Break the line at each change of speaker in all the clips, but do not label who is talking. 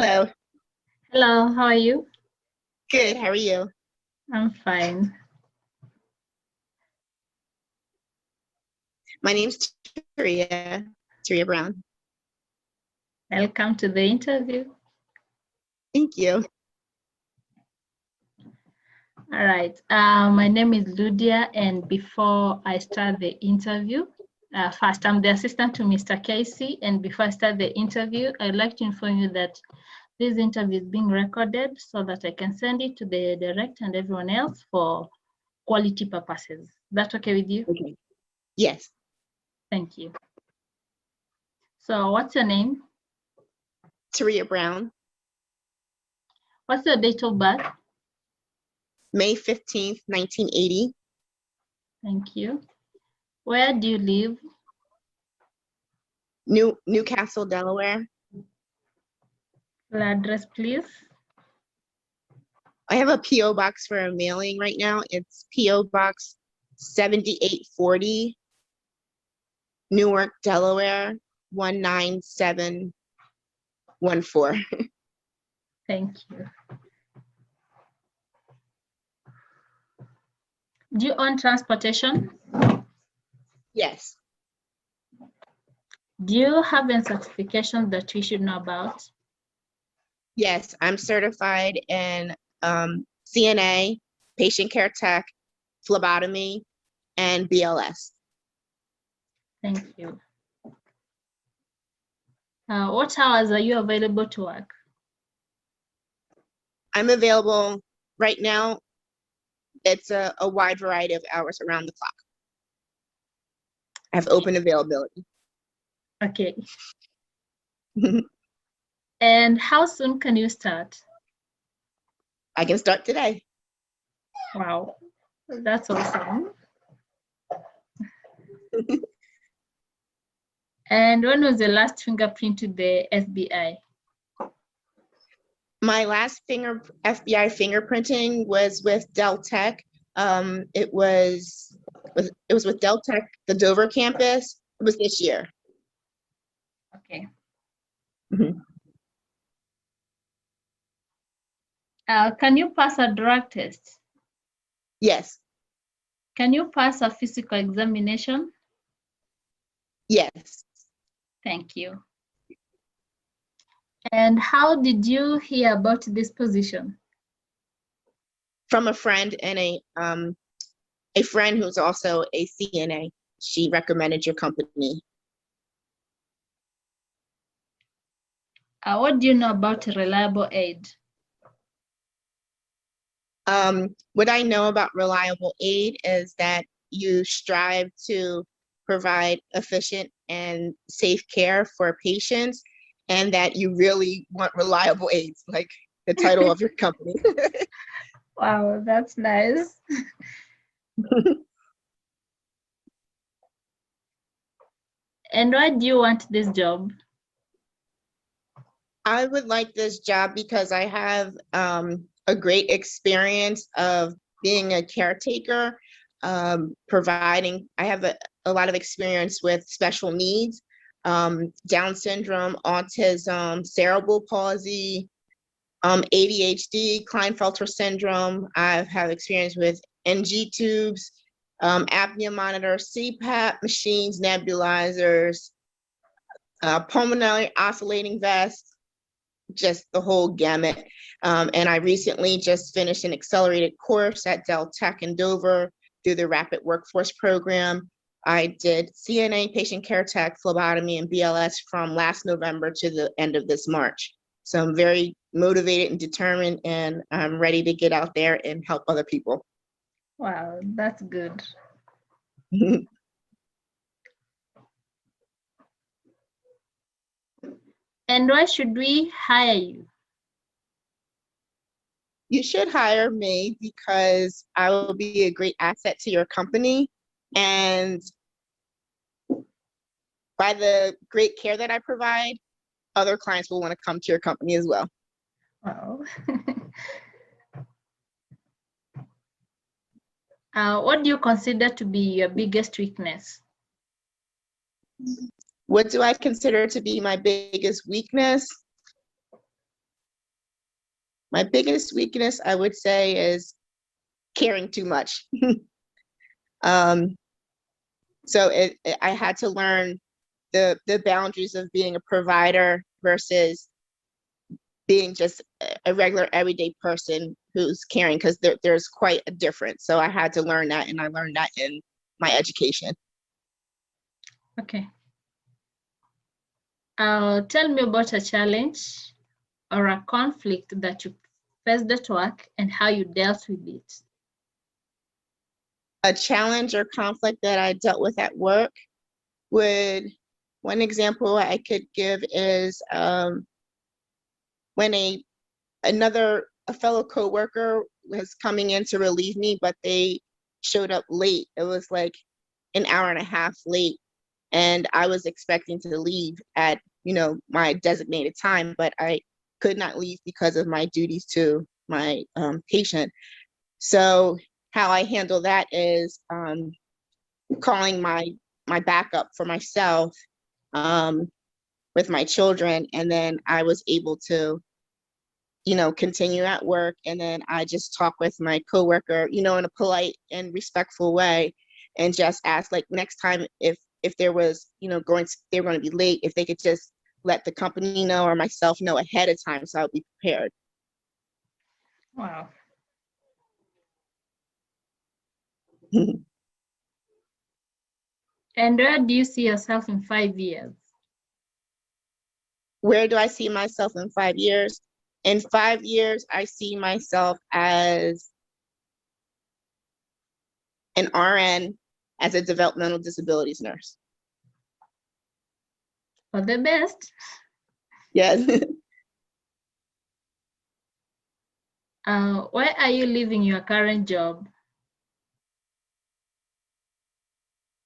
Hello.
Hello, how are you?
Good. How are you?
I'm fine.
My name's Terria Brown.
Welcome to the interview.
Thank you.
All right. My name is Ludia, and before I start the interview, first, I'm the assistant to Mr. Casey, and before I start the interview, I'd like to inform you that this interview is being recorded so that I can send it to the director and everyone else for quality purposes. That's okay with you?
Okay. Yes.
Thank you. So what's your name?
Terria Brown.
What's your date of birth?
May 15th, 1980.
Thank you. Where do you live?
Newcastle, Delaware.
Your address, please.
I have a P.O. box for a mailing right now. It's P.O. Box 7840, Newark, Delaware, 19714.
Thank you. Do you own transportation?
Yes.
Do you have any certifications that we should know about?
Yes. I'm certified in CNA, patient care tech, phlebotomy, and BLS.
Thank you. What hours are you available to work?
I'm available right now. It's a wide variety of hours around the clock. I have open availability.
Okay. And how soon can you start?
I can start today.
Wow, that's awesome. And when was the last fingerprint to the FBI?
My last FBI fingerprinting was with Dell Tech. It was with Dell Tech, the Dover campus. It was this year.
Okay.
Mhm.
Can you pass a drug test?
Yes.
Can you pass a physical examination?
Yes.
Thank you. And how did you hear about this position?
From a friend and a friend who's also a CNA. She recommended your company.
What do you know about reliable aid?
What I know about reliable aid is that you strive to provide efficient and safe care for patients, and that you really want reliable aids, like the title of your company.
Wow, that's nice. And why do you want this job?
I would like this job because I have a great experience of being a caretaker, I have a lot of experience with special needs, Down syndrome, autism, cerebral palsy, ADHD, Klinefelter syndrome. I've had experience with NG tubes, apnea monitors, CPAP machines, nebulizers, pulmonary oscillating vests, just the whole gamut. And I recently just finished an accelerated course at Dell Tech in Dover through the Rapid Workforce Program. I did CNA, patient care tech, phlebotomy, and BLS from last November to the end of this March. So I'm very motivated and determined, and I'm ready to get out there and help other people.
Wow, that's good. And why should we hire you?
You should hire me because I will be a great asset to your company. And by the great care that I provide, other clients will want to come to your company as well.
Wow. What do you consider to be your biggest weakness?
What do I consider to be my biggest weakness? My biggest weakness, I would say, is caring too much. um, so I had to learn the boundaries of being a provider versus being just a regular everyday person who's caring, because there's quite a difference. So I had to learn that, and I learned that in my education.
Okay. Tell me about a challenge or a conflict that you faced at work and how you dealt with it.
A challenge or conflict that I dealt with at work one example I could give is when a fellow coworker was coming in to relieve me, but they showed up late. It was like an hour and a half late, and I was expecting to leave at my designated time, but I could not leave because of my duties to my patient. So how I handle that is calling my backup for myself with my children, and then I was able to continue at work. And then I just talk with my coworker, in a polite and respectful way, and just ask, like, next time if there was, they were going to be late, if they could just let the company know or myself know ahead of time, so I would be prepared.
Wow. And where do you see yourself in 5 years?
Where do I see myself in 5 years? In 5 years, I see myself as an RN, as a developmental disabilities nurse.
All the best.
Yes.
Why are you leaving your current job?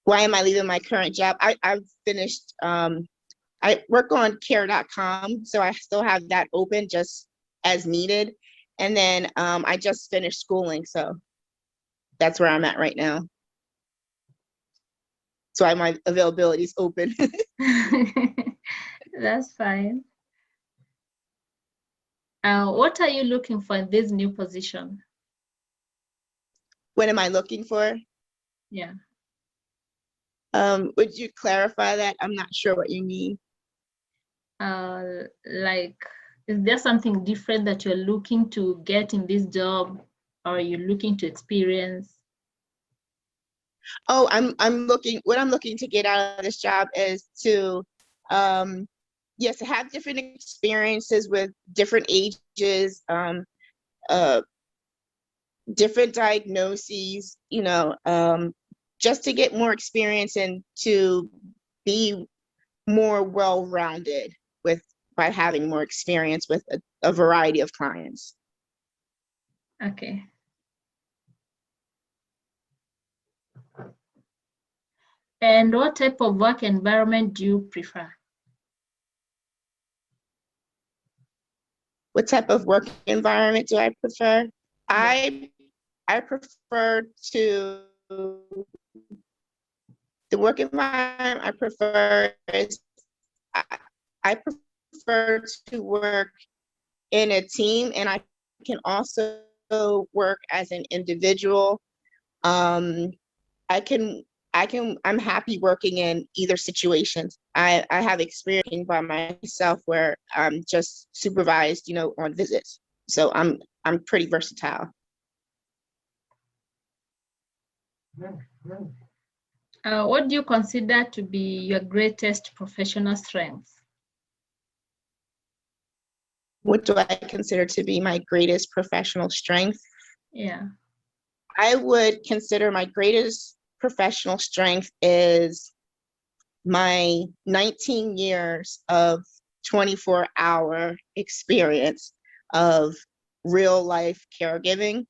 Why am I leaving my current job? I've finished, I work on care.com, so I still have that open just as needed. And then I just finished schooling, so that's where I'm at right now. So my availability is open.
That's fine. What are you looking for in this new position?
What am I looking for?
Yeah.
Would you clarify that? I'm not sure what you mean.
Like, is there something different that you're looking to get in this job, or are you looking to experience?
Oh, what I'm looking to get out of this job is to, yes, to have different experiences with different ages, different diagnoses, just to get more experience and to be more well-rounded by having more experience with a variety of clients.
Okay. And what type of work environment do you prefer?
What type of work environment do I prefer?
Yeah.
I prefer the work environment I prefer is I prefer to work in a team, and I can also work as an individual. I can I'm happy working in either situations. I have experience working by myself where I'm just supervised, on visits. So I'm pretty versatile.
What do you consider to be your greatest professional strength?
What do I consider to be my greatest professional strength?
Yeah.
I would consider my greatest professional strength is my 19 years of 24-hour experience of real life caregiving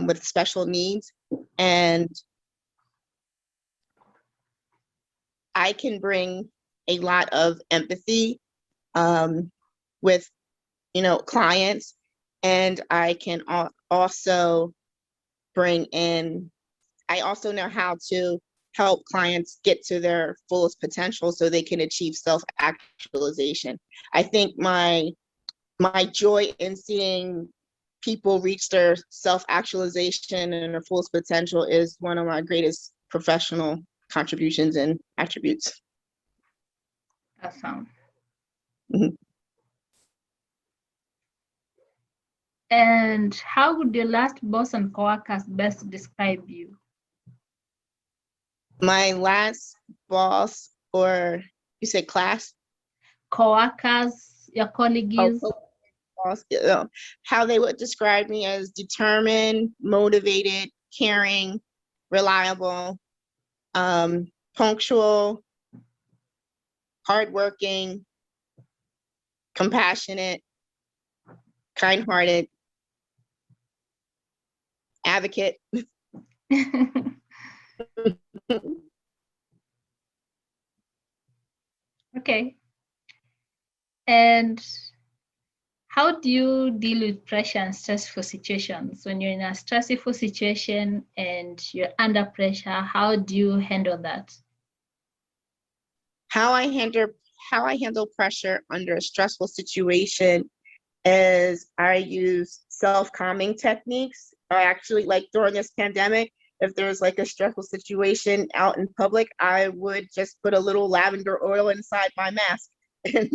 with special needs. And I can bring a lot of empathy with, clients. And I can also I also know how to help clients get to their fullest potential so they can achieve self-actualization. I think my my joy in seeing people reach their self-actualization and their fullest potential is one of my greatest professional contributions and attributes.
Awesome.
Mhm.
And how would your last boss and coworkers best describe you?
My last boss, or you said class?
Coworkers, your colleagues?
Boss, how they would describe me as determined, motivated, caring, reliable, punctual, hardworking, compassionate, kind-hearted, advocate.
Okay. And how do you deal with pressure and stressful situations? When you're in a stressful situation and you're under pressure, how do you handle that?
How I handle pressure under a stressful situation is I use self-calming techniques. I actually, like during this pandemic, if there's like a stressful situation out in public, I would just put a little lavender oil inside my mask and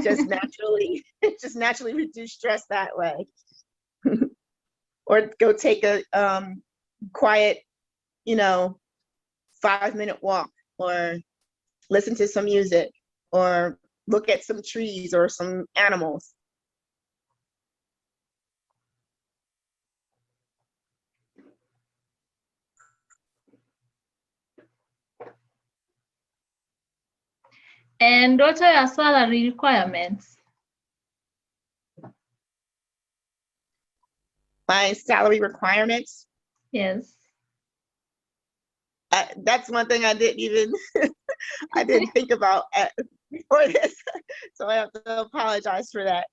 just naturally reduce stress that way. Or go take a quiet, 5-minute walk, or listen to some music, or look at some trees or some animals.
And what are your salary requirements?
My salary requirements,
Yes.
that's one thing I didn't think about before this, so I have to apologize for that.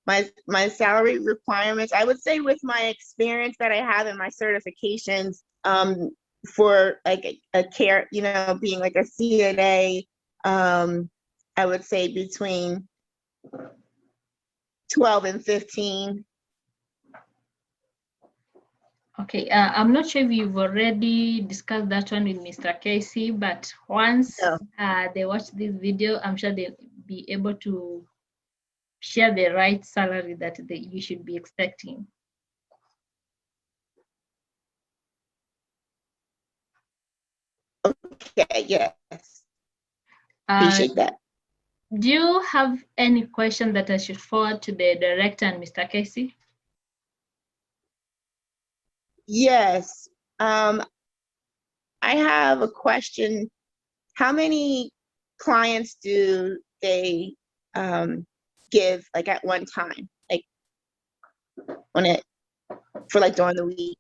My salary requirements, I would say, with my experience that I have in my certifications, for like a care, being like a CNA, I would say between 12 and 15.
Okay, I'm not sure if you've already discussed that one with Mr. Casey, but once they watch this video, I'm sure they'll be able to share the right salary that you should be expecting.
Okay, yes. Appreciate that.
Do you have any question that I should forward to the director and Mr. Casey?
Yes. I have a question. How many clients do they give, like, at one time, like during the week?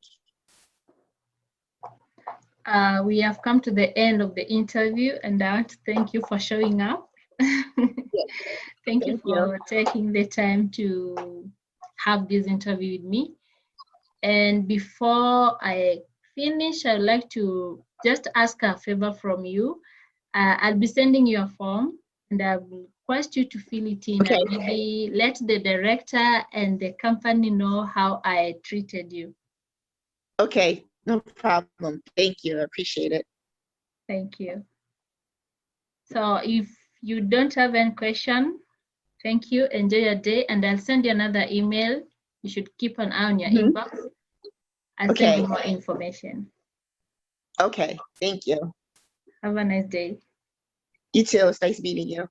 We have come to the end of the interview, and I want to thank you for showing up. Thank you for taking the time to have this interview with me. And before I finish, I'd like to just ask a favor from you. I'll be sending you a form, and I will request you to fill it in, and maybe let the director and the company know how I treated you.
Okay, no problem. Thank you. I appreciate it.
Thank you. So if you don't have any question, thank you. Enjoy your day, and I'll send you another email. You should keep an eye on your inbox. I'll send you more information.
Okay, thank you.
Have a nice day.
You too. It's nice meeting you.